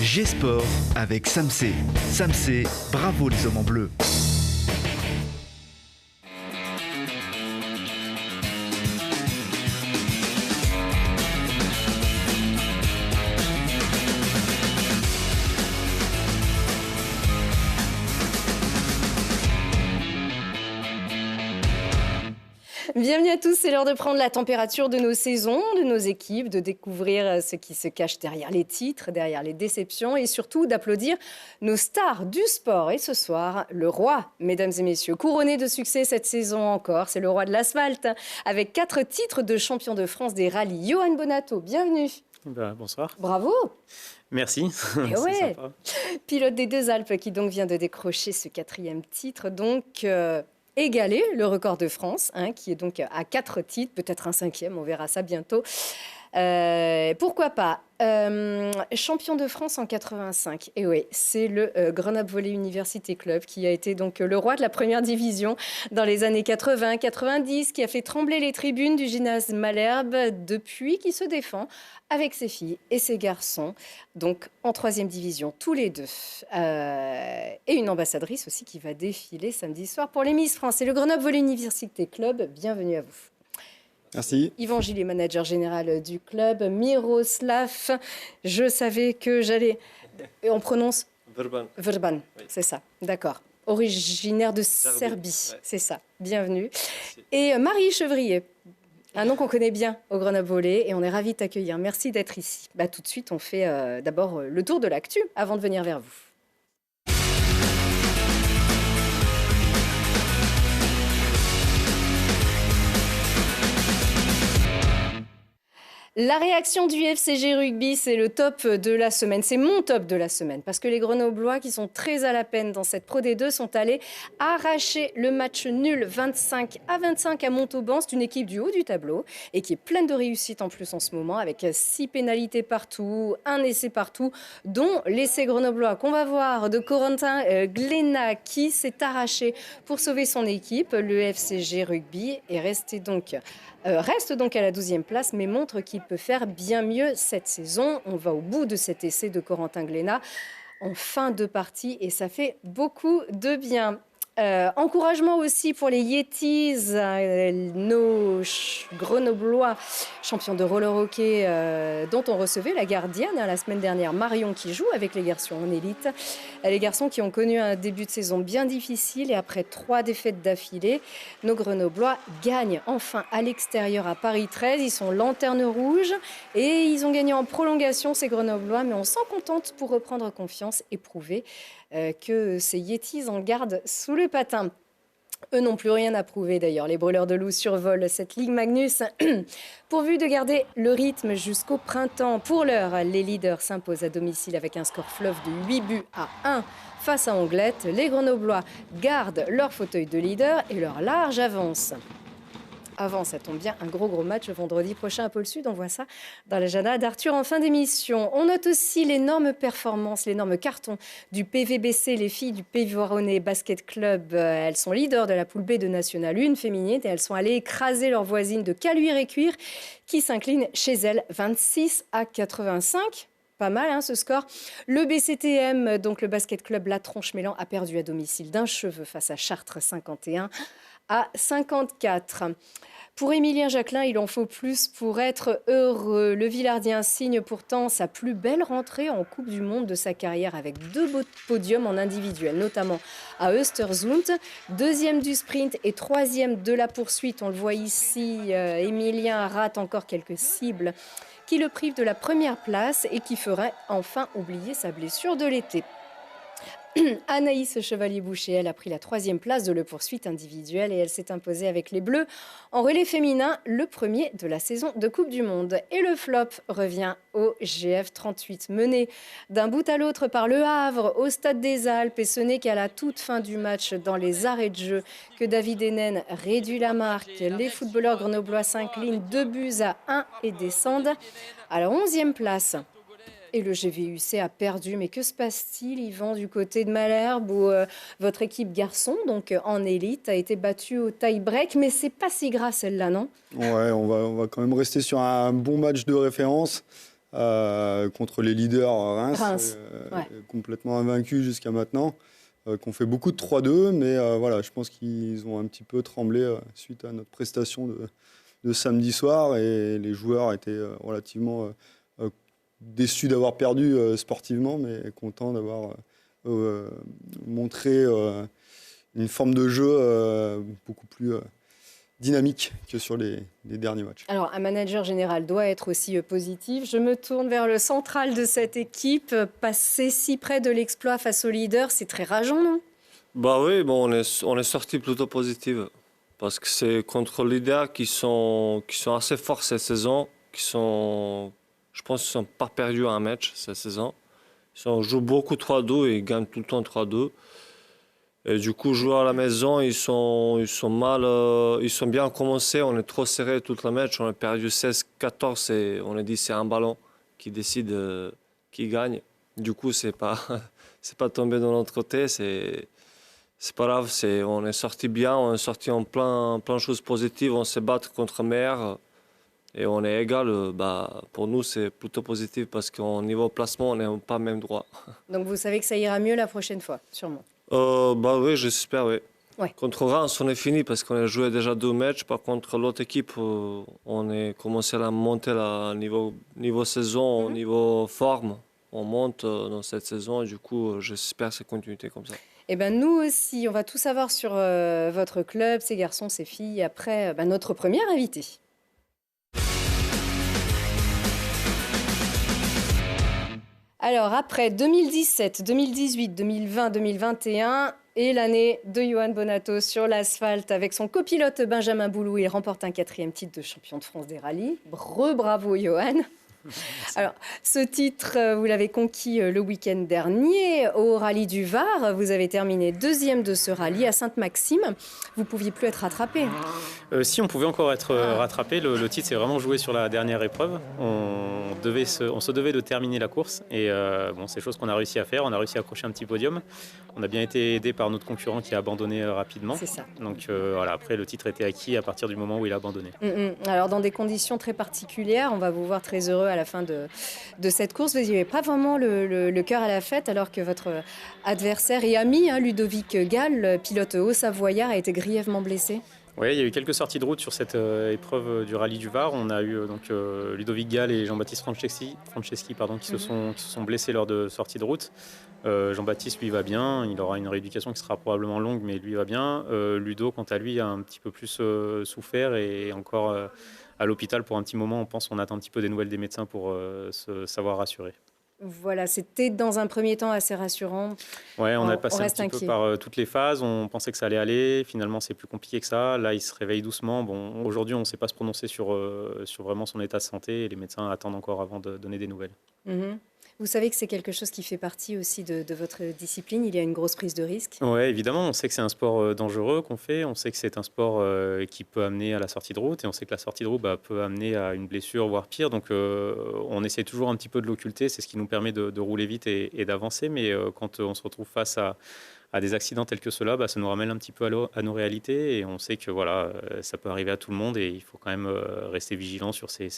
G-Sport avec Samsé. Samsé, bravo les hommes en bleu. Bienvenue à tous, c'est l'heure de prendre la température de nos saisons, de nos équipes, de découvrir ce qui se cache derrière les titres, derrière les déceptions et surtout d'applaudir nos stars du sport. Et ce soir, le roi, mesdames et messieurs, couronné de succès cette saison encore, c'est le roi de l'asphalte, avec 4 titres de champion de France des rallyes. Johan Bonato, bienvenue. Bonsoir. Bravo. Merci. Et ouais. Pilote des Deux Alpes qui donc vient de décrocher ce 4e titre, donc... égaler le record de France, qui est donc à 4 titres, peut-être un 5e, on verra ça bientôt. Pourquoi pas champion de France en 85. Et oui, c'est le Grenoble Volley Université Club qui a été donc le roi de la première division dans les années 80-90, qui a fait trembler les tribunes du gymnase Malherbe depuis, qui se défend avec ses filles et ses garçons, donc en 3e division, tous les deux. Et une ambassadrice aussi qui va défiler samedi soir pour les Miss France. C'est le Grenoble Volley Université Club. Bienvenue à vous. Merci. Yvan Gillet, manager général du club. Miroslav, je savais que j'allais... Et on prononce Vrban, oui. C'est ça, d'accord. Originaire de Serbie, ouais. C'est ça. Bienvenue. Merci. Et Marie Chevrier, un nom qu'on connaît bien au Grenoble Volley et on est ravis de t'accueillir. Merci d'être ici. Tout de suite, on fait d'abord le tour de l'actu avant de venir vers vous. La réaction du FCG Rugby, c'est le top de la semaine. C'est mon top de la semaine parce que les Grenoblois, qui sont très à la peine dans cette Pro D2, sont allés arracher le match nul 25-25 à Montauban. C'est une équipe du haut du tableau et qui est pleine de réussite en plus en ce moment, avec 6 pénalités partout, un essai partout, dont l'essai grenoblois qu'on va voir de Corentin Glénat qui s'est arraché pour sauver son équipe. Le FCG Rugby reste donc à la 12e place, mais montre qu'il peut faire bien mieux cette saison. On va au bout de cet essai de Corentin Glénat en fin de partie et ça fait beaucoup de bien. Encouragement aussi pour les Yetis, nos Grenoblois, champions de roller hockey, dont on recevait la gardienne la semaine dernière, Marion, qui joue avec les garçons en élite. Les garçons qui ont connu un début de saison bien difficile et après 3 défaites d'affilée, nos Grenoblois gagnent enfin à l'extérieur à Paris 13. Ils sont lanterne rouge et ils ont gagné en prolongation, ces Grenoblois, mais on s'en contente pour reprendre confiance et prouver que ces Yetis en gardent sous le patin. Eux n'ont plus rien à prouver d'ailleurs. Les brûleurs de loups survolent cette Ligue Magnus pourvu de garder le rythme jusqu'au printemps. Pour l'heure, les leaders s'imposent à domicile avec un score fleuve de 8 buts à 1 face à Anglette. Les Grenoblois gardent leur fauteuil de leader et leur large avance. Avant, ça tombe bien, un gros match vendredi prochain à Pôle Sud. On voit ça dans l'agenda d'Arthur en fin d'émission. On note aussi l'énorme performance, l'énorme carton du PVBC, les filles du Pays-Voironnais Basket Club. Elles sont leaders de la poule B de National 1 féminine et elles sont allées écraser leurs voisines de Caluire-et-Cuire qui s'inclinent chez elles 26-85. Pas mal ce score. Le BCTM, donc le Basket Club La Tronche-Mélan, a perdu à domicile d'un cheveu face à Chartres 51-54. Pour Émilien Jacquelin, il en faut plus pour être heureux. Le Villardien signe pourtant sa plus belle rentrée en Coupe du Monde de sa carrière avec 2 podiums en individuel, notamment à Östersund, 2e du sprint et 3e de la poursuite. On le voit ici, Émilien rate encore quelques cibles qui le privent de la première place et qui ferait enfin oublier sa blessure de l'été. Anaïs Chevalier-Boucher, elle a pris la 3e place de le poursuite individuelle et elle s'est imposée avec les Bleus en relais féminin, le premier de la saison de Coupe du Monde. Et le flop revient au GF 38, mené d'un bout à l'autre par Le Havre au Stade des Alpes. Et ce n'est qu'à la toute fin du match, dans les arrêts de jeu, que David Hennen réduit la marque. Les footballeurs grenoblois s'inclinent 2-1 et descendent à la 11e place. Et le GVUC a perdu. Mais que se passe-t-il, Yvan, du côté de Malherbe où votre équipe garçon, donc en élite, a été battue au tie-break? Mais c'est pas si grave celle-là, non? Ouais, on va quand même rester sur un bon match de référence. contre les leaders Reims, ouais. complètement invaincus jusqu'à maintenant, qu'on fait beaucoup de 3-2, mais voilà, je pense qu'ils ont un petit peu tremblé suite à notre prestation de samedi soir, et les joueurs étaient relativement déçus d'avoir perdu sportivement, mais contents d'avoir montré une forme de jeu beaucoup plus dynamique que sur les derniers matchs. Alors, un manager général doit être aussi positif. Je me tourne vers le central de cette équipe. Passer si près de l'exploit face aux leaders, c'est très rageant, non? Bah oui, bon, on est sorti plutôt positif parce que c'est contre les leaders qui sont assez forts cette saison, je pense qu'ils ne sont pas perdus à un match cette saison. On joue beaucoup 3-2 et ils gagnent tout le temps 3-2. Et du coup, jouer à la maison, ils sont bien commencés. On est trop serré tout le match. On a perdu 16-14 et on a dit c'est un ballon qui décide qui gagne. Du coup, c'est pas tombé de notre côté. C'est pas grave. On est sorti bien. On est sorti en plein de choses positives. On s'est battu contre Mer et on est égal. Pour nous, c'est plutôt positif parce qu'au niveau placement, on n'est pas au même droit. Donc, vous savez que ça ira mieux la prochaine fois, sûrement. Oui, j'espère, oui. Ouais. Contre Reims, on est fini parce qu'on a joué déjà 2 matchs. Par contre, l'autre équipe, on a commencé à monter là, niveau saison, au niveau forme. On monte dans cette saison et du coup, j'espère cette continuité comme ça. Eh ben, nous aussi, on va tout savoir sur votre club, ces garçons, ces filles, après notre première invitée. Alors, après 2017, 2018, 2020, 2021 et l'année de Yoann Bonato sur l'asphalte avec son copilote Benjamin Boulou, il remporte un 4e titre de champion de France des rallyes. Bravo Yoann. Alors, ce titre, vous l'avez conquis le week-end dernier au rallye du Var. Vous avez terminé 2e de ce rallye à Sainte-Maxime. Vous ne pouviez plus être rattrapé. Si, on pouvait encore être rattrapé. Le titre s'est vraiment joué sur la dernière épreuve. On se devait de terminer la course. Et c'est chose qu'on a réussi à faire. On a réussi à accrocher un petit podium. On a bien été aidé par notre concurrent qui a abandonné rapidement. C'est ça. Donc voilà, après, le titre était acquis à partir du moment où il a abandonné. Alors, dans des conditions très particulières, on va vous voir très heureux à la fin de cette course. Vous n'avez pas vraiment le cœur à la fête, alors que votre adversaire et ami, Ludovic Gall, pilote haut-savoyard, a été grièvement blessé. Oui, il y a eu quelques sorties de route sur cette épreuve du rallye du Var. On a eu Ludovic Gall et Jean-Baptiste Franceschi qui se sont blessés lors de sorties de route. Jean-Baptiste, lui, va bien. Il aura une rééducation qui sera probablement longue, mais lui va bien. Ludo, quant à lui, a un petit peu plus souffert et encore à l'hôpital pour un petit moment. On pense qu'on attend un petit peu des nouvelles des médecins pour se savoir rassurer. Voilà, c'était dans un premier temps assez rassurant. Ouais, on a passé un petit inquiet. peu par toutes les phases. On pensait que ça allait aller. Finalement, c'est plus compliqué que ça. Là, il se réveille doucement. Bon, aujourd'hui, on ne sait pas se prononcer sur vraiment son état de santé. Et les médecins attendent encore avant de donner des nouvelles. Vous savez que c'est quelque chose qui fait partie aussi de votre discipline. Il y a une grosse prise de risque. Oui, évidemment. On sait que c'est un sport dangereux qu'on fait. On sait que c'est un sport qui peut amener à la sortie de route. Et on sait que la sortie de route peut amener à une blessure, voire pire. Donc, on essaie toujours un petit peu de l'occulter. C'est ce qui nous permet de rouler vite et d'avancer. Mais quand on se retrouve face à des accidents tels que ceux-là, ça nous ramène un petit peu à nos réalités. Et on sait que ça peut arriver à tout le monde. Et il faut quand même rester vigilant sur ces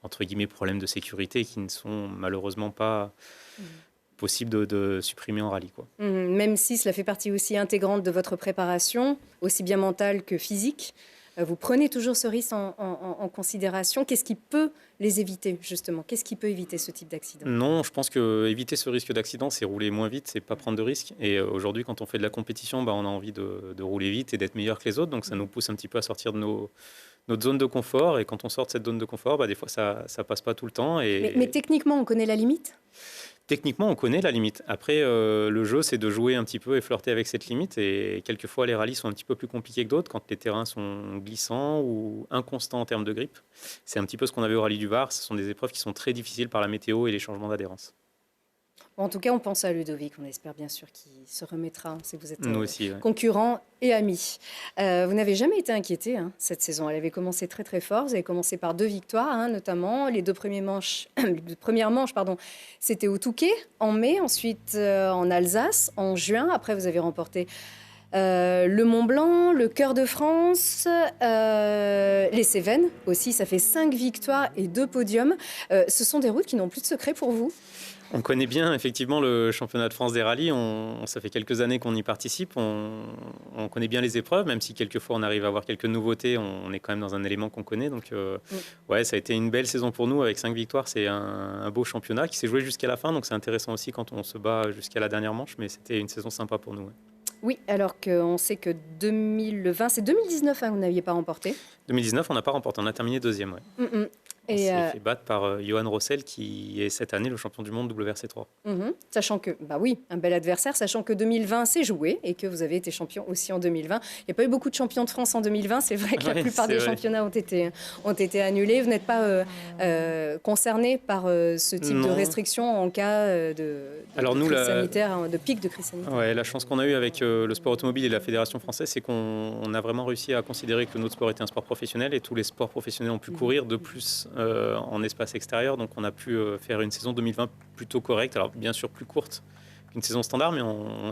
entre guillemets, problèmes de sécurité qui ne sont malheureusement pas possibles de supprimer en rallye, quoi. Même si cela fait partie aussi intégrante de votre préparation, aussi bien mentale que physique, vous prenez toujours ce risque en considération. Qu'est-ce qui peut les éviter, justement? Qu'est-ce qui peut éviter ce type d'accident? Non, je pense que éviter ce risque d'accident, c'est rouler moins vite, c'est pas prendre de risques. Et aujourd'hui, quand on fait de la compétition, on a envie de rouler vite et d'être meilleur que les autres. Donc ça nous pousse un petit peu à sortir de notre zone de confort. Et quand on sort de cette zone de confort, des fois, ça passe pas tout le temps. Mais techniquement, on connaît la limite? Techniquement, on connaît la limite. Après, le jeu, c'est de jouer un petit peu et flirter avec cette limite. Et quelquefois, les rallyes sont un petit peu plus compliqués que d'autres quand les terrains sont glissants ou inconstants en termes de grippe. C'est un petit peu ce qu'on avait au rallye du Var. Ce sont des épreuves qui sont très difficiles par la météo et les changements d'adhérence. En tout cas, on pense à Ludovic. On espère bien sûr qu'il se remettra. On sait que vous êtes Nous aussi, ouais. concurrents et amis. Vous n'avez jamais été inquiété cette saison. Elle avait commencé très très fort. Vous avez commencé par 2 victoires, notamment les 2 premières manches. C'était au Touquet en mai, ensuite en Alsace en juin. Après, vous avez remporté Le Mont Blanc, le Cœur de France, les Cévennes aussi, ça fait 5 victoires et 2 podiums. Ce sont des routes qui n'ont plus de secret pour vous? On connaît bien effectivement le championnat de France des rallyes. Ça fait quelques années qu'on y participe. On connaît bien les épreuves, même si quelquefois on arrive à avoir quelques nouveautés. On est quand même dans un élément qu'on connaît. Donc, ouais, ça a été une belle saison pour nous avec 5 victoires. C'est un beau championnat qui s'est joué jusqu'à la fin. Donc, c'est intéressant aussi quand on se bat jusqu'à la dernière manche. Mais c'était une saison sympa pour nous. Ouais. Oui, alors qu'on sait que 2020, c'est 2019 hein, vous n'aviez pas remporté. 2019, on n'a pas remporté. On a terminé 2e. Ouais. On s'est fait battre par Johan Rossel, qui est cette année le champion du monde WRC3. Sachant que, bah oui, un bel adversaire, sachant que 2020 s'est joué et que vous avez été champion aussi en 2020. Il n'y a pas eu beaucoup de champions de France en 2020. C'est vrai que la plupart des championnats ont été annulés. Vous n'êtes pas concerné par ce type de restrictions en cas de crise sanitaire, de pic de crise sanitaire? Ouais, la chance qu'on a eue avec le sport automobile et la Fédération française, c'est qu'on a vraiment réussi à considérer que notre sport était un sport professionnel et tous les sports professionnels ont pu courir de plus en espace extérieur. Donc on a pu faire une saison 2020 plutôt correcte. Alors bien sûr plus courte qu'une saison standard, mais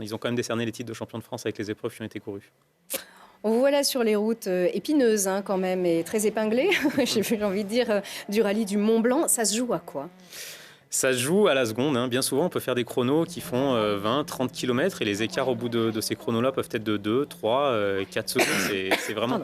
ils ont quand même décerné les titres de champion de France avec les épreuves qui ont été courues. On vous voilà sur les routes épineuses quand même et très épinglées. J'ai envie de dire du rallye du Mont Blanc. Ça se joue à quoi? Ça se joue à la seconde. Bien souvent, on peut faire des chronos qui font 20, 30 km et les écarts au bout de ces chronos-là peuvent être de 2, 3, 4 secondes. C'est vraiment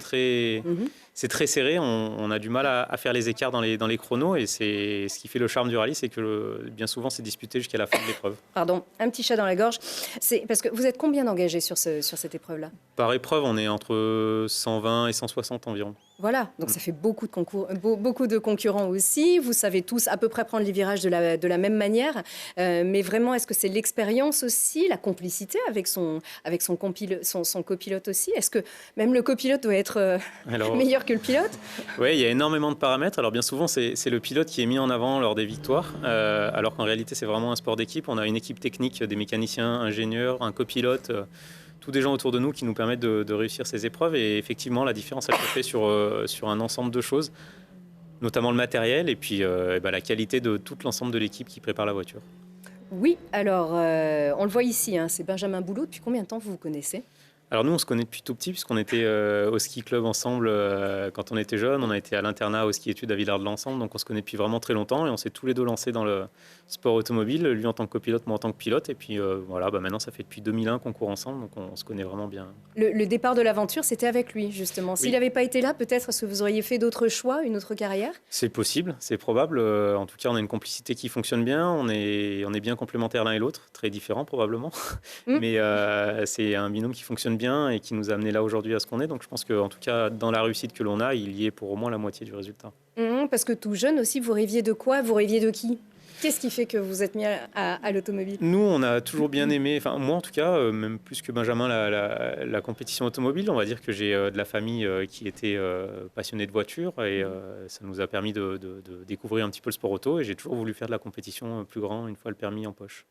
c'est très serré. On a du mal à faire les écarts dans les chronos et c'est ce qui fait le charme du rallye, c'est que bien souvent, c'est disputé jusqu'à la fin de l'épreuve. Pardon, un petit chat dans la gorge. C'est parce que vous êtes combien d'engagés sur cette épreuve-là? Par épreuve, on est entre 120 et 160 environ. Voilà, donc ça fait beaucoup de concurrents aussi. Vous savez tous à peu près prendre les virages de la même manière. Mais vraiment, est-ce que c'est l'expérience aussi, la complicité avec son copilote aussi? Est-ce que même le copilote doit être meilleur que le pilote? Oui, il y a énormément de paramètres. Alors bien souvent, c'est le pilote qui est mis en avant lors des victoires. Alors qu'en réalité, c'est vraiment un sport d'équipe. On a une équipe technique, des mécaniciens, ingénieurs, un copilote... tous des gens autour de nous qui nous permettent de réussir ces épreuves. Et effectivement, la différence, elle se fait sur un ensemble de choses, notamment le matériel et puis la qualité de tout l'ensemble de l'équipe qui prépare la voiture. Oui, alors on le voit ici, c'est Benjamin Boulot. Depuis combien de temps vous connaissez? Alors nous, on se connaît depuis tout petit puisqu'on était au ski club ensemble quand on était jeunes. On a été à l'internat au ski études à Villard-de-Lans ensemble, donc on se connaît depuis vraiment très longtemps et on s'est tous les deux lancés dans le sport automobile, lui en tant que copilote, moi en tant que pilote. Et puis maintenant, ça fait depuis 2001 qu'on court ensemble, donc on se connaît vraiment bien. Le départ de l'aventure, c'était avec lui, justement. S'il n'avait pas été là, peut-être est-ce que vous auriez fait d'autres choix, une autre carrière? C'est possible, c'est probable. En tout cas, on a une complicité qui fonctionne bien. On est bien complémentaires l'un et l'autre, très différents probablement. Mais c'est un binôme qui fonctionne bien et qui nous a amené là aujourd'hui à ce qu'on est. Donc je pense qu'en tout cas, dans la réussite que l'on a, il y est pour au moins la moitié du résultat. Parce que tout jeune aussi, vous rêviez de quoi? Vous rêviez de qui? Qu'est-ce qui fait que vous êtes mis à l'automobile? Nous, on a toujours bien aimé, enfin moi en tout cas, même plus que Benjamin, la compétition automobile. On va dire que j'ai de la famille qui était passionnée de voitures et ça nous a permis de découvrir un petit peu le sport auto. Et j'ai toujours voulu faire de la compétition plus grand une fois le permis en poche.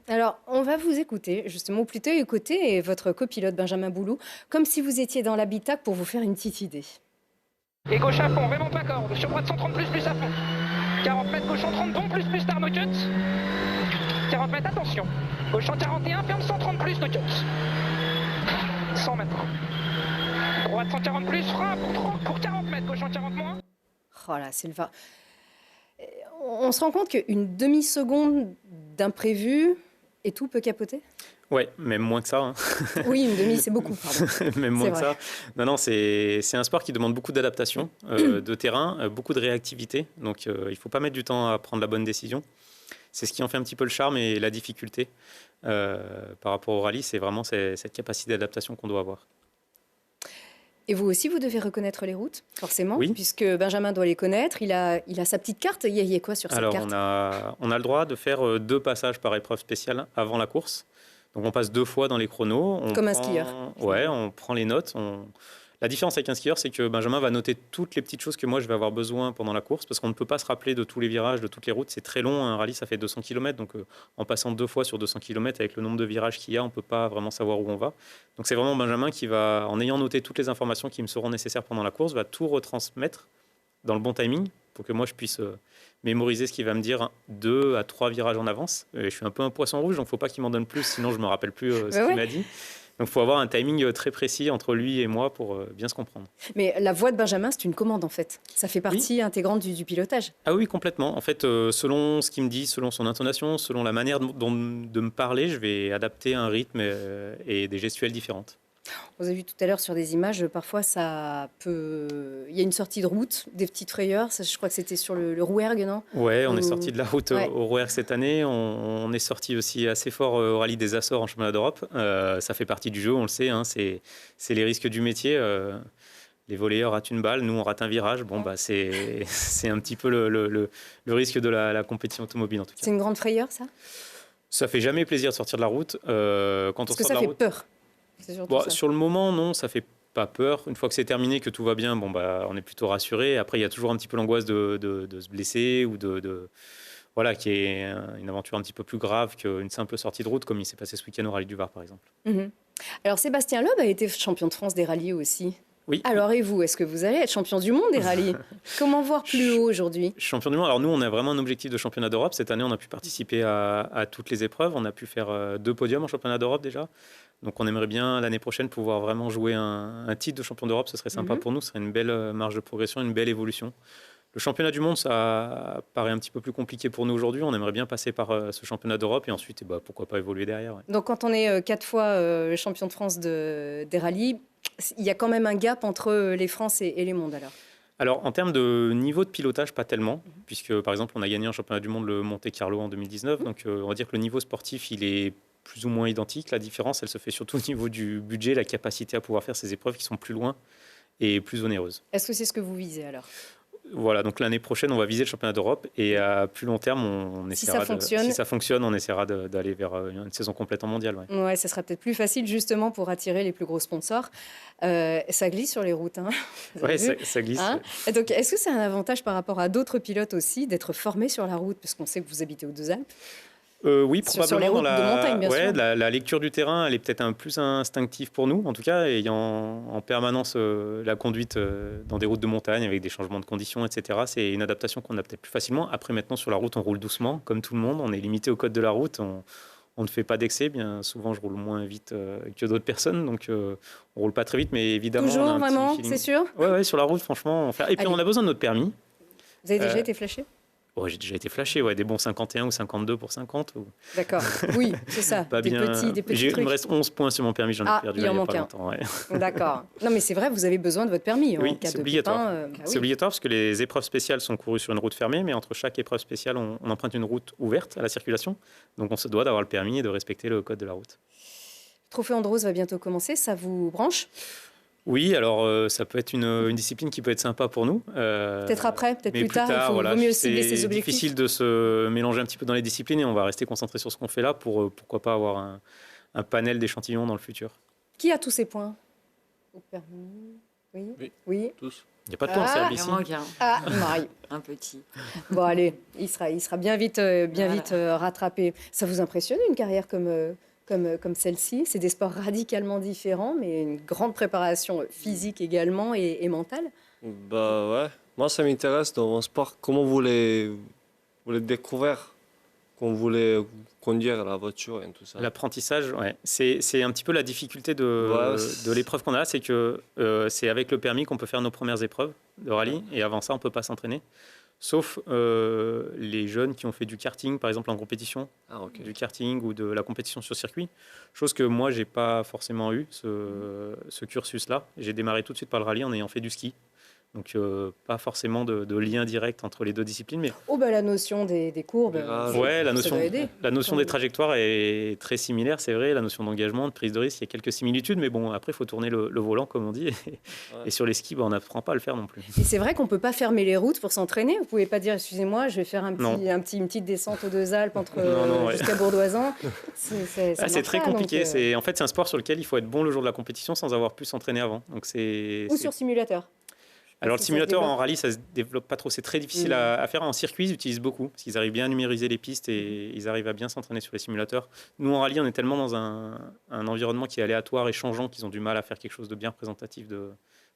Alors, on va vous écouter, justement, ou plutôt écouter votre copilote Benjamin Boulou, comme si vous étiez dans l'habitacle pour vous faire une petite idée. Et gauche à fond, vraiment pas corde, sur droite 130 plus à fond. 40 mètres, gauche en 30 bon, plus d'arme cut. 40 mètres, attention. Gauche en 41, ferme 130 plus de cut. 100 mètres. Droite 140 plus, frein pour 40 mètres, gauche en 40 moins. Oh là, c'est le va. On se rend compte qu'une demi-seconde d'imprévu et tout peut capoter? Ouais, même moins que ça. Oui, une demi, c'est beaucoup. Pardon. Même moins que ça. Non, c'est un sport qui demande beaucoup d'adaptation, de terrain, beaucoup de réactivité. Donc, il ne faut pas mettre du temps à prendre la bonne décision. C'est ce qui en fait un petit peu le charme et la difficulté par rapport au rallye. C'est vraiment cette capacité d'adaptation qu'on doit avoir. Et vous aussi, vous devez reconnaître les routes, forcément, oui. Puisque Benjamin doit les connaître. Il a sa petite carte. Il y a quoi sur cette carte? On a le droit de faire 2 passages par épreuve spéciale avant la course. Donc, on passe 2 fois dans les chronos. Comme un skieur. Ouais, on prend les notes. La différence avec un skieur, c'est que Benjamin va noter toutes les petites choses que moi, je vais avoir besoin pendant la course, parce qu'on ne peut pas se rappeler de tous les virages, de toutes les routes. C'est très long. Un rallye, ça fait 200 km. Donc, en passant 2 fois sur 200 km, avec le nombre de virages qu'il y a, on ne peut pas vraiment savoir où on va. Donc, c'est vraiment Benjamin qui va, en ayant noté toutes les informations qui me seront nécessaires pendant la course, va tout retransmettre dans le bon timing pour que moi, je puisse mémoriser ce qu'il va me dire 2 à 3 virages en avance. Je suis un peu un poisson rouge, donc il ne faut pas qu'il m'en donne plus, sinon je ne me rappelle plus ce qu'il m'a dit. Donc il faut avoir un timing très précis entre lui et moi pour bien se comprendre. Mais la voix de Benjamin, c'est une commande en fait. Ça fait partie intégrante du pilotage. Ah oui, complètement. En fait, selon ce qu'il me dit, selon son intonation, selon la manière de me parler, je vais adapter un rythme et des gestuelles différentes. Vous avez vu tout à l'heure sur des images, parfois ça peut. Il y a une sortie de route, des petites frayeurs. Ça, je crois que c'était sur le Rouergue, non? Ouais, on est sorti de la route Ouais. au Rouergue cette année. On est sorti aussi assez fort au rallye des Açores en championnat d'Europe. Ça fait partie du jeu, on le sait. Hein, c'est les risques du métier. Les volleyeurs ratent une balle, nous on rate un virage. Bon, bah, c'est un petit peu le risque de la compétition automobile en tout cas. C'est une grande frayeur, ça? Ça fait jamais plaisir de sortir de la route. Quand on Parce que sort ça de la fait route, peur. C'est surtout bon, ça. sur le moment, non, ça fait pas peur. Une fois que c'est terminé, que tout va bien, bon, bah, on est plutôt rassuré. Après, il y a toujours un petit peu l'angoisse de se blesser ou voilà, qui est une aventure un petit peu plus grave qu'une simple sortie de route, comme il s'est passé ce week-end au Rallye du Var, par exemple. Mhm. Alors Sébastien Loeb a été champion de France des rallyes aussi. Oui. Alors et vous, est-ce que vous allez être champion du monde des rallyes? Comment voir plus haut aujourd'hui? Champion du monde. Alors nous, on a vraiment un objectif de championnat d'Europe. Cette année, on a pu participer à toutes les épreuves. On a pu faire 2 podiums en championnat d'Europe déjà. Donc on aimerait bien l'année prochaine pouvoir vraiment jouer un titre de champion d'Europe. Ce serait sympa pour nous. Ce serait une belle marge de progression, une belle évolution. Le championnat du monde, ça paraît un petit peu plus compliqué pour nous aujourd'hui. On aimerait bien passer par ce championnat d'Europe et ensuite, pourquoi pas évoluer derrière. Ouais. Donc quand on est 4 fois champion de France des rallyes, il y a quand même un gap entre les France et les mondes alors. Alors, en termes de niveau de pilotage, pas tellement, puisque par exemple, on a gagné un championnat du monde le Monte-Carlo en 2019. Donc, on va dire que le niveau sportif, il est plus ou moins identique. La différence, elle se fait surtout au niveau du budget, la capacité à pouvoir faire ces épreuves qui sont plus loin et plus onéreuses. Est-ce que c'est ce que vous visez alors? Voilà, donc l'année prochaine, on va viser le championnat d'Europe et à plus long terme, on essaiera si ça fonctionne, on essaiera d'aller vers une saison complète en mondial. Ouais. Ouais, ça sera peut-être plus facile justement pour attirer les plus gros sponsors. Ça glisse sur les routes. Hein. Oui, ça glisse. Hein? Et donc, est-ce que c'est un avantage par rapport à d'autres pilotes aussi d'être formés sur la route? Parce qu'on sait que vous habitez aux Deux-Alpes. Oui, probablement. Sur les routes de montagne, bien sûr. La lecture du terrain, elle est peut-être un plus instinctive pour nous, en tout cas, ayant en permanence la conduite dans des routes de montagne avec des changements de conditions, etc. C'est une adaptation qu'on a peut-être plus facilement. Après, maintenant, sur la route, on roule doucement, comme tout le monde. On est limité au code de la route. On ne fait pas d'excès. Bien souvent, je roule moins vite que d'autres personnes, donc on roule pas très vite, mais évidemment. Toujours, vraiment, c'est sûr? Oui, sur la route, franchement. Et puis, on a besoin de notre permis. Vous avez déjà été flashé? Ouais, j'ai déjà été flashé, des bons 51 ou 52 pour 50. D'accord, oui, c'est ça, pas des bien... petits trucs. Il me reste 11 points sur mon permis, j'en ai perdu il y a pas longtemps. Ouais. D'accord. Non, mais c'est vrai, vous avez besoin de votre permis. Oui, en cas c'est de obligatoire. pépin, C'est obligatoire parce que les épreuves spéciales sont courues sur une route fermée, mais entre chaque épreuve spéciale, on emprunte une route ouverte à la circulation. Donc on se doit d'avoir le permis et de respecter le code de la route. Trophée Andros va bientôt commencer, ça vous branche? Oui, alors ça peut être une discipline qui peut être sympa pour nous. Peut-être après, peut-être plus tard, il vaut mieux cibler ses objectifs. C'est difficile de se mélanger un petit peu dans les disciplines et on va rester concentré sur ce qu'on fait là pour pourquoi pas avoir un panel d'échantillons dans le futur. Qui a tous ces points au permis? Oui. Tous. Il n'y a pas de points en Serbie ici. Ah, Marie. Un petit. Bon, allez, il sera bien vite rattrapé. Ça vous impressionne une carrière comme celle-ci? C'est des sports radicalement différents, mais une grande préparation physique également et mentale. Bah ouais, moi ça m'intéresse dans mon sport. Comment vous les découvrir? Quand vous voulez conduire la voiture et tout ça. L'apprentissage, ouais. C'est un petit peu la difficulté de l'épreuve qu'on a, c'est que c'est avec le permis qu'on peut faire nos premières épreuves de rallye, et avant ça, on ne peut pas s'entraîner. Sauf les jeunes qui ont fait du karting, par exemple en compétition, du karting ou de la compétition sur circuit, chose que moi, je n'ai pas forcément eu, ce cursus-là. J'ai démarré tout de suite par le rallye en ayant fait du ski. Donc, pas forcément de lien direct entre les deux disciplines. Mais... la notion des courbes, ouais, la notion des trajectoires est très similaire, c'est vrai. La notion d'engagement, de prise de risque, il y a quelques similitudes. Mais bon, après, il faut tourner le volant, comme on dit. Et sur les skis, on n'apprend pas à le faire non plus. Et c'est vrai qu'on ne peut pas fermer les routes pour s'entraîner. Vous ne pouvez pas dire, excusez-moi, je vais faire une petite descente aux Deux-Alpes jusqu'à Bourdoisan. C'est très compliqué. Donc, en fait, c'est un sport sur lequel il faut être bon le jour de la compétition sans avoir pu s'entraîner avant. Donc, Ou sur simulateur. Alors, le simulateur en rallye, ça ne se développe pas trop. C'est très difficile à faire. En circuit, ils utilisent beaucoup, parce qu'ils arrivent bien à numériser les pistes et ils arrivent à bien s'entraîner sur les simulateurs. Nous, en rallye, on est tellement dans un environnement qui est aléatoire et changeant qu'ils ont du mal à faire quelque chose de bien représentatif de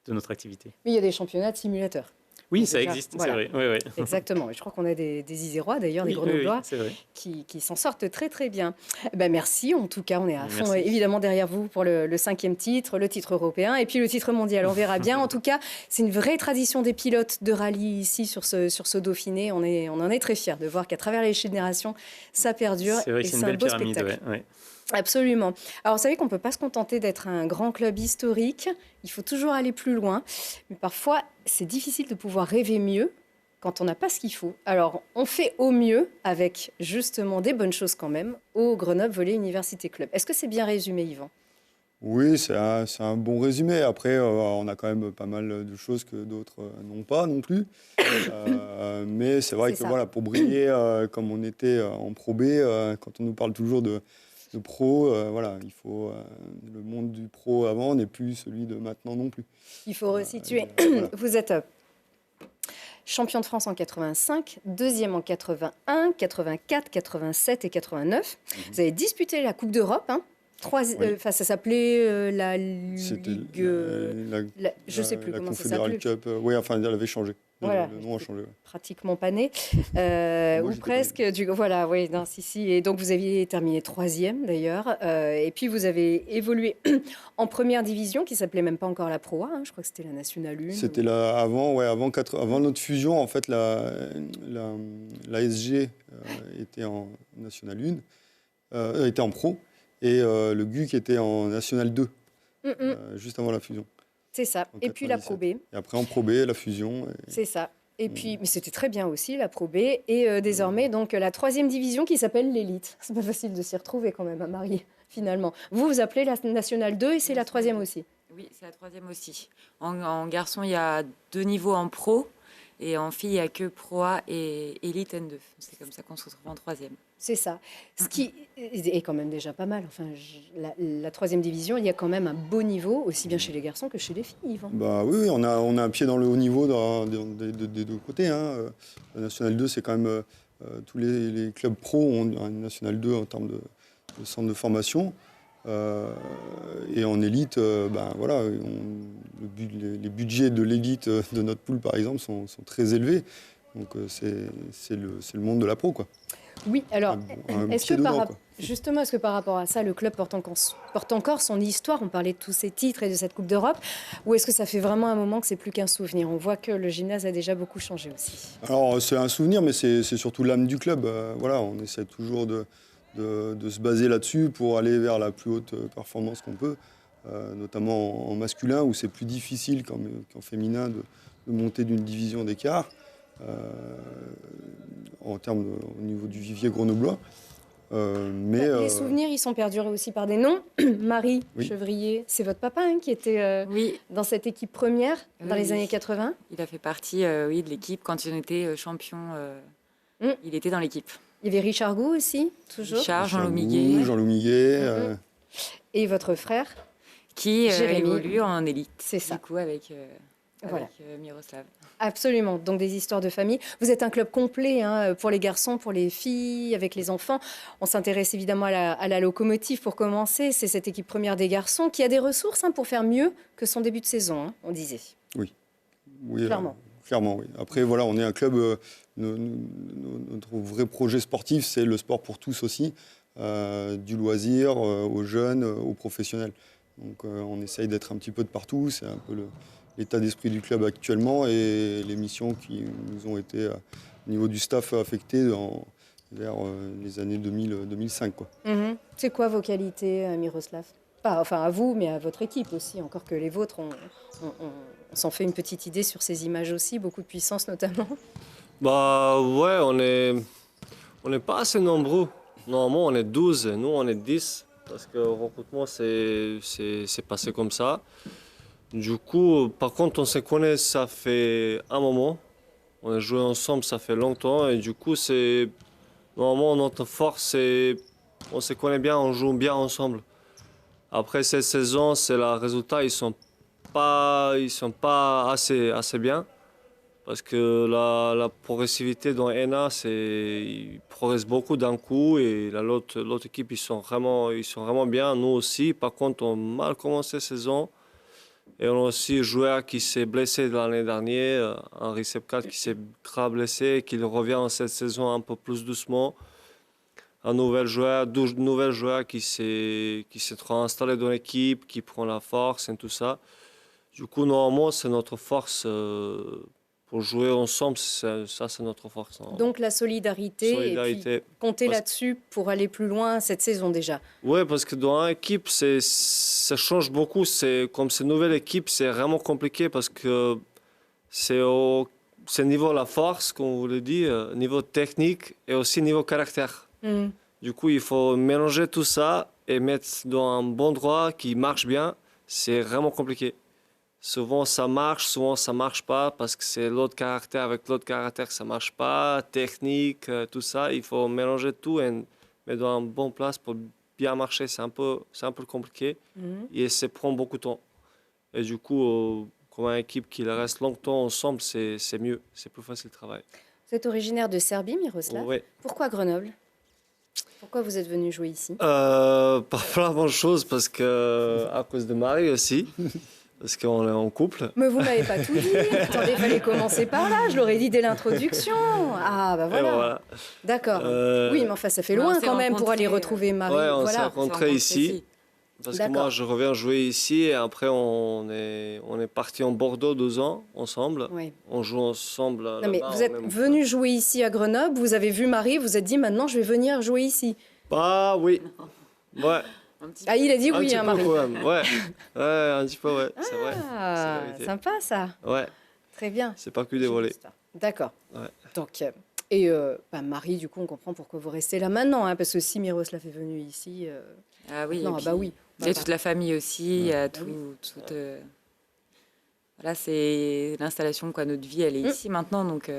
notre activité. Mais il y a des championnats de simulateurs. Oui, Donc ça déjà, existe, voilà. c'est vrai. Oui, oui. Exactement. Et je crois qu'on a des Isérois, d'ailleurs, des Oui, oui, oui, Grenoblois, c'est vrai. qui s'en sortent très très bien. Ben, merci, en tout cas, on est à fond Merci. évidemment derrière vous pour le 5e titre, le titre européen et puis le titre mondial. On verra bien. En tout cas, c'est une vraie tradition des pilotes de rallye ici sur ce Dauphiné. On en est très fiers de voir qu'à travers les générations, ça perdure C'est vrai et que c'est c'est une un belle beau pyramide. spectacle. Ouais. Absolument. Alors, vous savez qu'on ne peut pas se contenter d'être un grand club historique. Il faut toujours aller plus loin. Mais parfois, c'est difficile de pouvoir rêver mieux quand on n'a pas ce qu'il faut. Alors, on fait au mieux avec justement des bonnes choses quand même au Grenoble Volley Université Club. Est-ce que c'est bien résumé, Yvan? Oui, c'est un bon résumé. Après, on a quand même pas mal de choses que d'autres n'ont pas non plus. Mais c'est vrai C'est que ça. voilà, pour briller comme on était en Pro B, quand on nous parle toujours de pro, voilà, il faut le monde du pro avant n'est plus celui de maintenant non plus. Il faut resituer. Voilà. Vous êtes champion de France en 85, deuxième en 81, 84, 87 et 89. Vous avez disputé la Coupe d'Europe. Hein. Oui. Ça s'appelait la C'était Ligue... je ne sais plus la comment ça Confederal s'appelait. Cup. Oui, enfin, elle avait changé. Voilà. Le nom a changé. Ouais. Pratiquement pas né, Moi, ou j'étais presque. Voilà, oui, non, si. Et donc, vous aviez terminé 3e, d'ailleurs. Et puis, vous avez évolué en première division, qui s'appelait même pas encore la Pro A. Hein, je crois que c'était la Nationale 1. C'était avant notre fusion, en fait, l'ASG était en National 1, était en Pro, et le GUC était en National 2, juste avant la fusion. C'est ça. En Et puis la Pro 97. B. Et après en Pro B, la fusion. C'est ça. Et puis, mais c'était très bien aussi, la Pro B. Et désormais, donc, la 3e division qui s'appelle l'élite. C'est pas facile de s'y retrouver quand même, à Marie, finalement. Vous appelez la Nationale 2 et c'est la 3e aussi. Oui, c'est la 3e aussi. En garçon, il y a 2 niveaux en pro. Et en fille, il n'y a que Pro A et Elite N2. C'est comme ça qu'on se retrouve en 3e. C'est ça. Ce qui est quand même déjà pas mal. Enfin, la 3e division, il y a quand même un beau niveau, aussi bien chez les garçons que chez les filles, Yvan. Bah oui, on a un pied dans le haut niveau des deux côtés. Hein. La National 2, c'est quand même tous les clubs pro ont un National 2 en termes de centre de formation. Et en élite, voilà, les budgets de l'élite de notre poule, par exemple, sont très élevés. Donc c'est le monde de la pro, quoi. Oui, alors, est-ce que dedans, quoi. justement, est-ce que par rapport à ça, le club porte encore son histoire? On parlait de tous ces titres et de cette Coupe d'Europe. Ou est-ce que ça fait vraiment un moment que c'est plus qu'un souvenir? On voit que le gymnase a déjà beaucoup changé aussi. Alors, c'est un souvenir, mais c'est surtout l'âme du club. Voilà, on essaie toujours de se baser là-dessus pour aller vers la plus haute performance qu'on peut, notamment en masculin, où c'est plus difficile qu'en féminin de monter d'une division d'écart. Au niveau du vivier grenoblois. Les souvenirs, ils sont perdurés aussi par des noms. Marie Oui. Chevrier, c'est votre papa qui était Oui, dans cette équipe première dans les Oui. années 80. il a fait partie de l'équipe. Quand on était champion, il était dans l'équipe. Il y avait Richard Gou aussi, toujours. Richard, Jean-Loup Jean-Loup Miguet, Miguet. Et votre frère, qui Jérémy. évolue en élite. C'est ça. Du coup, avec Voilà. Miroslav. Absolument, donc des histoires de famille. Vous êtes un club complet hein, pour les garçons, pour les filles, avec les enfants. On s'intéresse évidemment à la locomotive pour commencer. C'est cette équipe première des garçons qui a des ressources pour faire mieux que son début de saison, hein, on disait. Oui, Clairement. Clairement, oui. Après, voilà, on est un club. Notre vrai projet sportif, c'est le sport pour tous aussi, du loisir aux jeunes, aux professionnels. Donc, on essaye d'être un petit peu de partout. C'est un peu l'état d'esprit du club actuellement et les missions qui nous ont été, au niveau du staff, affectées vers les années 2005. Quoi. Mhm. C'est quoi vos qualités, Miroslav? Pas, enfin, à vous, mais à votre équipe aussi, encore que les vôtres. On s'en fait une petite idée sur ces images aussi, beaucoup de puissance notamment. Bah ouais, on n'est pas assez nombreux. Normalement, on est 12, nous on est 10, parce que le recrutement c'est passé comme ça. Du coup, par contre, on se connaît, ça fait un moment. On a joué ensemble, ça fait longtemps, et du coup, normalement notre force, c'est on se connaît bien, on joue bien ensemble. Après cette saison, c'est le résultat, ils sont pas assez bien. Parce que la progressivité dans ENA, ils progressent beaucoup d'un coup et l'autre équipe, ils sont vraiment bien. Nous aussi, par contre, on a mal commencé la saison. Et on a aussi un joueur qui s'est blessé l'année dernière, un Recep 4 qui s'est grave blessé et qui revient en cette saison un peu plus doucement. Un nouvel joueur, 12 nouveaux joueurs qui s'est trop installé dans l'équipe, qui prend la force et tout ça. Du coup, normalement, c'est notre force pour jouer ensemble. Ça, c'est notre force. Donc la solidarité, et puis compter là-dessus pour aller plus loin cette saison déjà. Oui, parce que dans une équipe, ça change beaucoup. Comme c'est une nouvelle équipe, c'est vraiment compliqué parce que c'est niveau la force, comme vous le dites, niveau technique et aussi niveau caractère. Du coup, il faut mélanger tout ça et mettre dans un bon endroit qui marche bien. C'est vraiment compliqué. Souvent, ça marche, souvent, ça marche pas parce que c'est l'autre caractère avec l'autre caractère, ça marche pas. Technique, tout ça, il faut mélanger tout et mettre dans une bonne place pour bien marcher. C'est un peu compliqué et ça prend beaucoup de temps. Et du coup, comme une équipe qui reste longtemps ensemble, c'est mieux, c'est plus facile de travailler. Vous êtes originaire de Serbie, Miroslav. Oui. Pourquoi Grenoble? Pourquoi vous êtes venu jouer ici? Pas plein de choses, parce que à cause de Marie aussi, parce qu'on est en couple. Mais vous m'avez pas tout dit. Attendez, il fallait commencer par là. Je l'aurais dit dès l'introduction. Ah bah voilà. D'accord. Oui, mais enfin ça fait loin quand même pour aller retrouver Marie. Ouais, on s'est voilà. rencontrés ici. Parce que moi, je reviens jouer ici et après, on est parti en Bordeaux 2 ans ensemble. Oui. On joue ensemble. Non, mais vous êtes venu jouer ici à Grenoble, vous avez vu Marie, vous vous êtes dit maintenant je vais venir jouer ici. Bah oui. Ouais. Ah, il a dit oui, hein, Marie. Ouais, un petit peu, ouais. C'est vrai. Ah, sympa ça. Ouais. Très bien. C'est pas que des volets. D'accord. Ouais. Donc, Marie, du coup, on comprend pourquoi vous restez là maintenant, hein, parce que si Miroslav est venu ici. Ah oui. Non, bah oui. Il y a toute la famille aussi, il y a voilà, c'est l'installation, quoi. Notre vie, elle est ici maintenant, donc.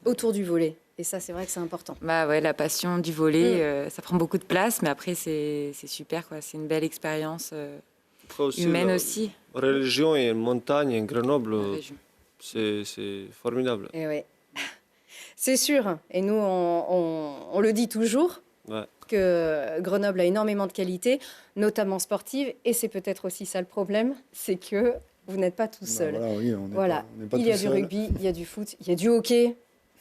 Autour du volley. Et ça, c'est vrai que c'est important. Bah ouais, la passion du volley, ça prend beaucoup de place, mais après, c'est super, quoi. C'est une belle expérience humaine aussi. Religion et montagne et Grenoble, c'est formidable. Et ouais. C'est sûr. Et nous, on le dit toujours. Ouais. Que Grenoble a énormément de qualités, notamment sportives, et c'est peut-être aussi ça le problème, c'est que vous n'êtes pas tout seul. Voilà, oui, on n'est pas il y a du rugby, il y a du foot, il y a du hockey,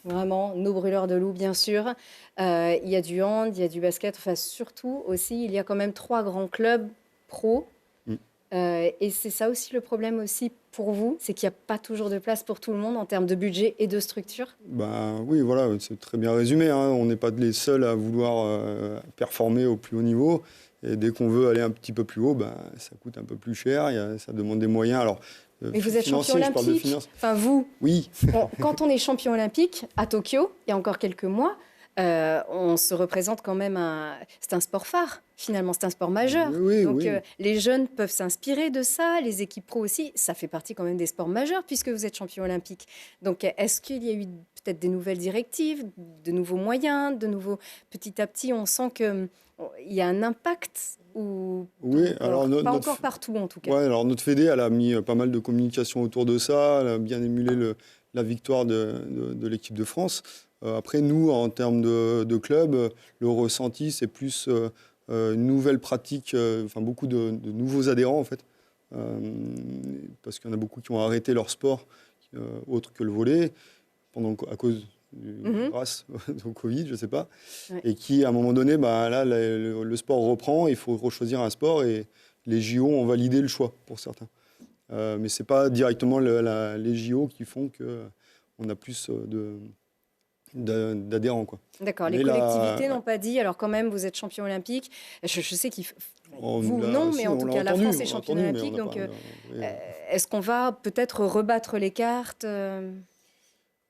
vraiment, nos brûleurs de loups, bien sûr. Il y a du hand, il y a du basket, enfin surtout aussi, il y a quand même 3 grands clubs pro. Et c'est ça aussi le problème aussi pour vous, c'est qu'il n'y a pas toujours de place pour tout le monde en termes de budget et de structure. Oui, voilà, c'est très bien résumé. Hein. On n'est pas les seuls à vouloir performer au plus haut niveau. Et dès qu'on veut aller un petit peu plus haut, ça coûte un peu plus cher, ça demande des moyens. Alors, mais vous êtes champion olympique. Enfin, vous, oui. Quand on est champion olympique à Tokyo, il y a encore quelques mois, on se représente quand même c'est un sport phare, finalement, c'est un sport majeur. Donc les jeunes peuvent s'inspirer de ça, les équipes pro aussi, ça fait partie quand même des sports majeurs puisque vous êtes champion olympique. Donc est-ce qu'il y a eu peut-être des nouvelles directives, de nouveaux moyens, petit à petit, on sent qu'il y a un impact ou pas encore partout en tout cas. Ouais, alors notre fédé, elle a mis pas mal de communication autour de ça, elle a bien émulé la victoire de l'équipe de France. Après, nous, en termes de club, le ressenti, c'est plus une nouvelle pratique, beaucoup de nouveaux adhérents, en fait. Parce qu'il y en a beaucoup qui ont arrêté leur sport, autre que le volley, à cause grâce au Covid, je ne sais pas. Ouais. Et qui, à un moment donné, là, le sport reprend, il faut rechoisir un sport, et les JO ont validé le choix, pour certains. Mais ce n'est pas directement les JO qui font qu'on a plus d'adhérents, quoi. D'accord, les collectivités n'ont pas dit, alors quand même vous êtes champion olympique, je sais mais en tout cas la France est championne olympique, donc est-ce qu'on va peut-être rebattre les cartes?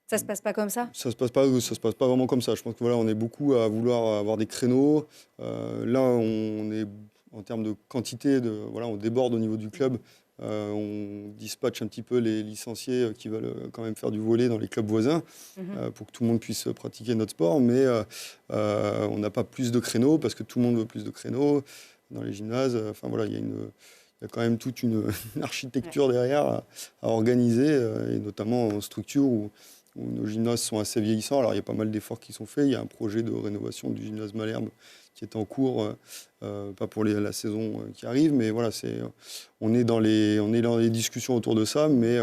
Ça se passe pas comme ça? Ça se passe pas vraiment comme ça. Je pense que on est beaucoup à vouloir avoir des créneaux. Là, on est en termes de quantité, on déborde au niveau du club. On dispatche un petit peu les licenciés qui veulent quand même faire du volley dans les clubs voisins pour que tout le monde puisse pratiquer notre sport, mais on n'a pas plus de créneaux parce que tout le monde veut plus de créneaux dans les gymnases. Il y a quand même toute une architecture derrière à organiser, et notamment en structure où nos gymnases sont assez vieillissants. Alors il y a pas mal d'efforts qui sont faits. Il y a un projet de rénovation du gymnase Malherbe est en cours, pas pour la saison qui arrive, mais voilà, on est dans les discussions autour de ça, mais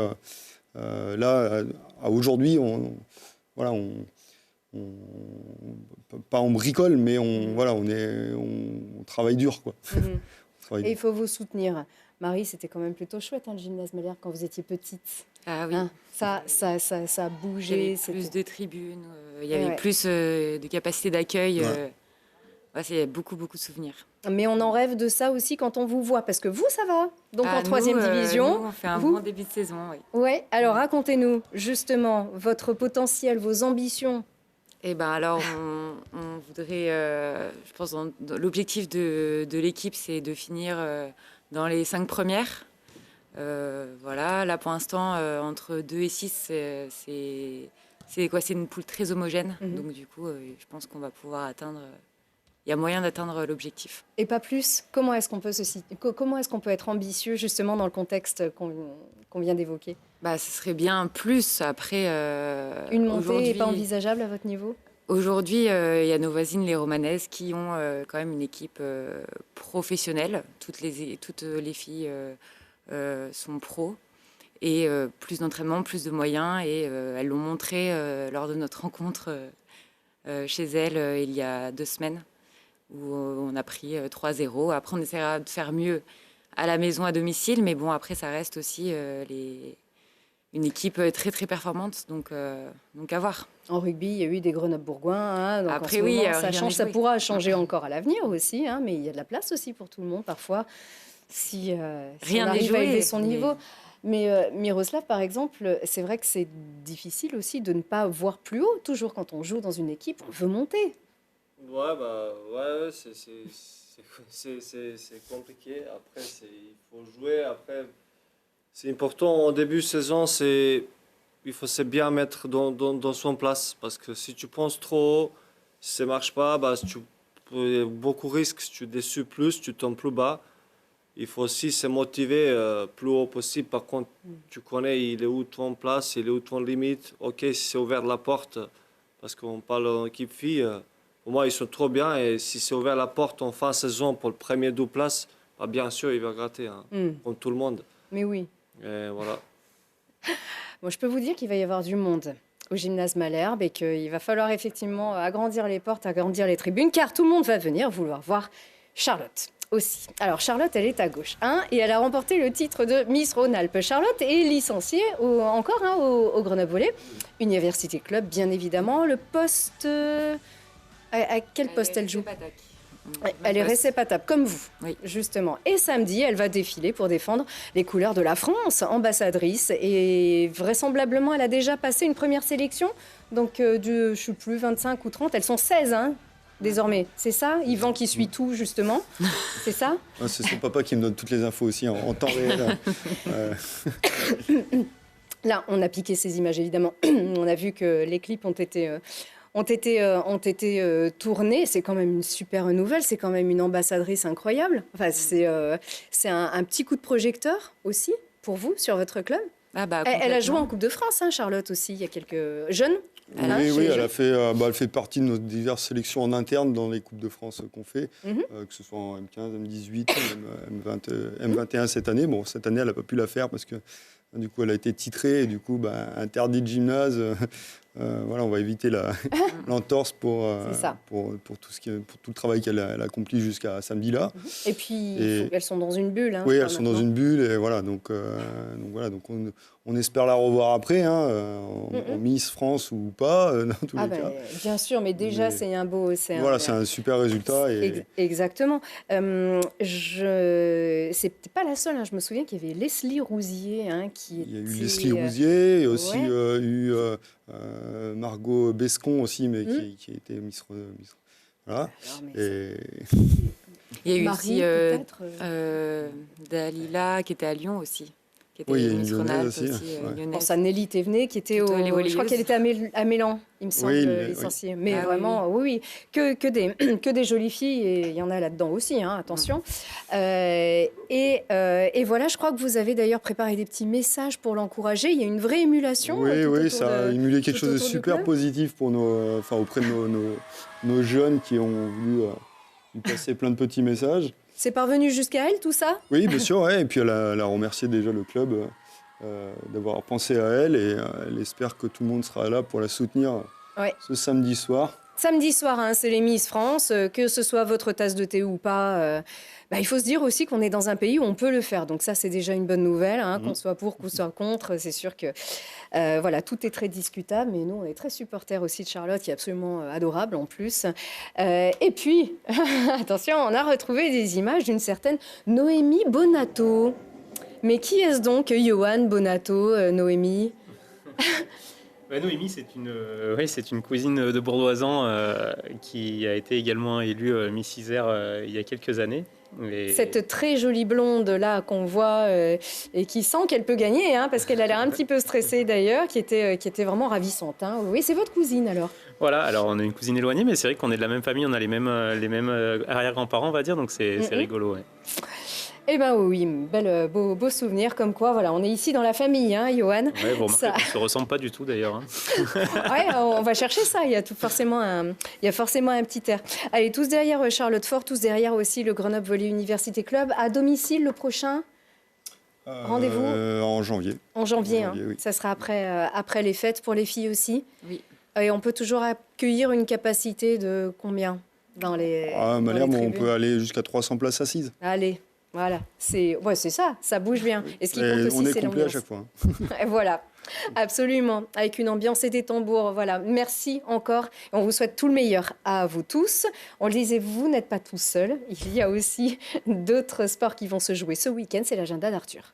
là, aujourd'hui, pas on bricole, mais on travaille dur, quoi. Et il faut vous soutenir. Marie, c'était quand même plutôt chouette, le gymnase Malherbe, quand vous étiez petite. Ah oui. Ça a bougé. Il y avait plus de tribunes, il y avait plus de capacité d'accueil. C'est beaucoup, beaucoup de souvenirs. Mais on en rêve de ça aussi quand on vous voit, parce que vous, ça va. Donc en 3e division. Nous, on fait un bon début de saison, oui. Ouais. Alors racontez-nous justement votre potentiel, vos ambitions. Eh ben alors, on voudrait, je pense, l'objectif de l'équipe, c'est de finir dans les 5 premières. Voilà, là pour l'instant, entre 2 et 6, c'est une poule très homogène. Donc du coup, je pense qu'on va pouvoir atteindre. Il y a moyen d'atteindre l'objectif. Et pas plus. Comment est-ce qu'on peut être ambitieux justement dans le contexte qu'on vient d'évoquer? Ce serait bien plus. Après, une montée n'est pas envisageable à votre niveau? Aujourd'hui, il y a nos voisines, les Romanaises, qui ont quand même une équipe professionnelle. Toutes les filles sont pros. Et plus d'entraînement, plus de moyens. Et elles l'ont montré lors de notre rencontre chez elles il y a 2 semaines, où on a pris 3-0. Après, on essaiera de faire mieux à la maison, à domicile. Mais bon, après, ça reste aussi une équipe très, très performante. Donc à voir. En rugby, il y a eu des Grenoble-Bourgoin. Donc après, ça change, ça pourra changer encore à l'avenir aussi. Mais il y a de la place aussi pour tout le monde, parfois, si on arrive à élever son niveau. Mais Miroslav, par exemple, c'est vrai que c'est difficile aussi de ne pas voir plus haut. Toujours quand on joue dans une équipe, on veut monter. C'est compliqué. Après, il faut jouer. Après, c'est important en début de saison, il faut se bien mettre dans son place. Parce que si tu penses trop haut, si ça ne marche pas, il y a beaucoup de risques. Si tu déçus plus, tu tombes plus bas. Il faut aussi se motiver plus haut possible. Par contre, tu connais, il est où ton place, il est où ton limite. Ok, si c'est ouvert la porte, parce qu'on parle en équipe fille, pour moi, ils sont trop bien. Et si c'est ouvert la porte en fin de saison pour le premier 2 places, bien sûr, il va gratter, comme tout le monde. Mais oui. Et voilà. Bon, je peux vous dire qu'il va y avoir du monde au gymnase Malherbe et qu'il va falloir effectivement agrandir les portes, agrandir les tribunes, car tout le monde va venir vouloir voir Charlotte aussi. Alors Charlotte, elle est à gauche, et elle a remporté le titre de Miss Rhône-Alpes. Charlotte est licenciée au Grenoble Volley Université Club, bien évidemment. Le poste... à quel poste elle joue? Elle est récepatable, comme vous, justement. Et samedi, elle va défiler pour défendre les couleurs de la France, ambassadrice. Et vraisemblablement, elle a déjà passé une première sélection. Donc, je ne sais plus, 25 ou 30. Elles sont 16, désormais. C'est ça? Yvan qui suit tout, justement. C'est ça? C'est son papa qui me donne toutes les infos aussi en temps réel. Là, on a piqué ces images, évidemment. On a vu que les clips ont été tournés. C'est quand même une super nouvelle. C'est quand même une ambassadrice incroyable. Enfin, c'est un petit coup de projecteur aussi pour vous sur votre club. Elle a joué en Coupe de France, Charlotte aussi. Il y a quelques jeunes. Oui, elle fait partie de nos diverses sélections en interne dans les Coupes de France qu'on fait, que ce soit en M15, M18, M21 cette année. Bon, cette année, elle n'a pas pu la faire parce que du coup, elle a été titrée et du coup, interdit de gymnase. On va éviter l'entorse pour tout le travail qu'elle a accompli jusqu'à samedi là. Et puis elles sont dans une bulle. Oui, elles sont dans une bulle et voilà. Donc on espère la revoir après, en Miss France ou pas, dans tous les cas. Bien sûr, mais déjà c'est un beau. C'est un super résultat. Exactement. C'est pas la seule. Je me souviens qu'il y avait Leslie Rousier Il y a eu Leslie Rousier et aussi Margot Bescon aussi, mais qui a été Miss. Voilà. Il y a eu Marie, aussi Dalila qui était à Lyon aussi. Oui, il y a une Lyonnaise aussi. Ça, Nelly Thévenet qui était je crois qu'elle était à Mélan, il me semble, licenciée. Mais vraiment, oui. Que des jolies filles, et il y en a là-dedans aussi, attention. Et voilà, je crois que vous avez d'ailleurs préparé des petits messages pour l'encourager. Il y a une vraie émulation. Oui, ça a émulé quelque chose de super positif pour auprès de nos jeunes qui ont voulu lui passer plein de petits messages. C'est parvenu jusqu'à elle, tout ça? Oui, bien sûr, ouais. Et puis elle a remercié déjà le club d'avoir pensé à elle et elle espère que tout le monde sera là pour la soutenir ce samedi soir. Samedi soir, hein, c'est les Miss France, que ce soit votre tasse de thé ou pas. Il faut se dire aussi qu'on est dans un pays où on peut le faire. Donc ça, c'est déjà une bonne nouvelle. Hein, qu'on soit pour, qu'on soit contre, c'est sûr que voilà, tout est très discutable. Mais nous, on est très supporters aussi de Charlotte, qui est absolument adorable en plus. Et puis, attention, on a retrouvé des images d'une certaine Noémie Bonato. Mais qui est-ce donc, Johan Bonato, Noémie? Noémie, c'est une cousine de Bourdoisan qui a été également élue Miss Isère il y a quelques années. Cette très jolie blonde là qu'on voit et qui sent qu'elle peut gagner, hein, parce qu'elle a l'air un petit peu stressée d'ailleurs, qui était vraiment ravissante. Hein. Oui, c'est votre cousine alors. Voilà, alors on a une cousine éloignée, mais c'est vrai qu'on est de la même famille, on a les mêmes arrière-grands-parents, on va dire, donc c'est rigolo. Ouais. Eh bien oui, beau souvenir, comme quoi, voilà, on est ici dans la famille, hein, Johan. Ouais, vous remarquez qu'on ne se ressemble pas du tout d'ailleurs. Hein. Ouais, on va chercher ça, il y a forcément un petit air. Allez, tous derrière Charlotte Fort, tous derrière aussi le Grenoble Volley Université Club. À domicile, le prochain rendez-vous en janvier. En janvier, hein. Oui. Ça sera après les fêtes pour les filles aussi. Oui. Et on peut toujours accueillir une capacité de combien dans les Malherbe, tribunes? on peut aller jusqu'à 300 places assises. Allez. Voilà, c'est ça bouge bien. Et ce qui compte aussi, on est c'est complet à l'ambiance. chaque fois. Et voilà, absolument, avec une ambiance et des tambours. Voilà, merci encore. On vous souhaite tout le meilleur à vous tous. On le disait, vous n'êtes pas tout seul. Il y a aussi d'autres sports qui vont se jouer ce week-end. C'est l'agenda d'Arthur.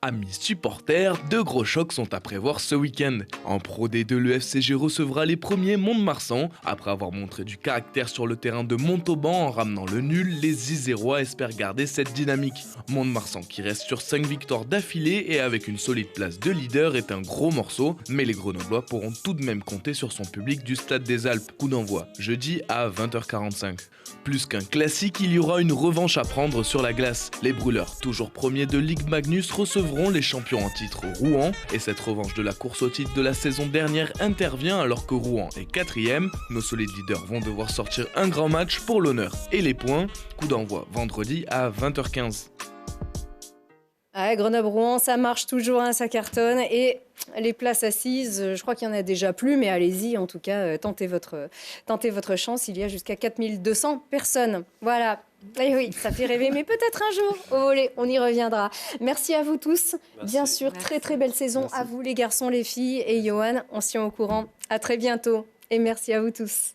Amis supporters, deux gros chocs sont à prévoir ce week-end. En Pro D2, le FCG recevra les premiers Mont-de-Marsan. Après avoir montré du caractère sur le terrain de Montauban en ramenant le nul, les Isérois espèrent garder cette dynamique. Mont-de-Marsan qui reste sur 5 victoires d'affilée et avec une solide place de leader est un gros morceau, mais les Grenoblois pourront tout de même compter sur son public du Stade des Alpes. Coup d'envoi, jeudi à 20h45. Plus qu'un classique, il y aura une revanche à prendre sur la glace. Les Brûleurs, toujours premiers de Ligue Magnus, recevront les champions en titre Rouen. Et cette revanche de la course au titre de la saison dernière intervient alors que Rouen est 4e. Nos solides leaders vont devoir sortir un grand match pour l'honneur et les points. Coup d'envoi vendredi à 20h15. Grenoble-Rouen, ça marche toujours, hein, ça cartonne. Et les places assises, je crois qu'il y en a déjà plus, mais allez-y, en tout cas, tentez votre chance. Il y a jusqu'à 4200 personnes. Voilà. Et oui, ça fait rêver, mais peut-être un jour au volley, on y reviendra. Merci à vous tous. Merci. Bien sûr, très très belle saison. Merci. À vous les garçons, les filles. Et Johan, on se tient au courant. À très bientôt. Et merci à vous tous.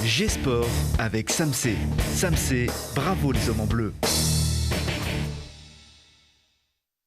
G-Sport avec Samsé. Samsé, bravo les hommes en bleu.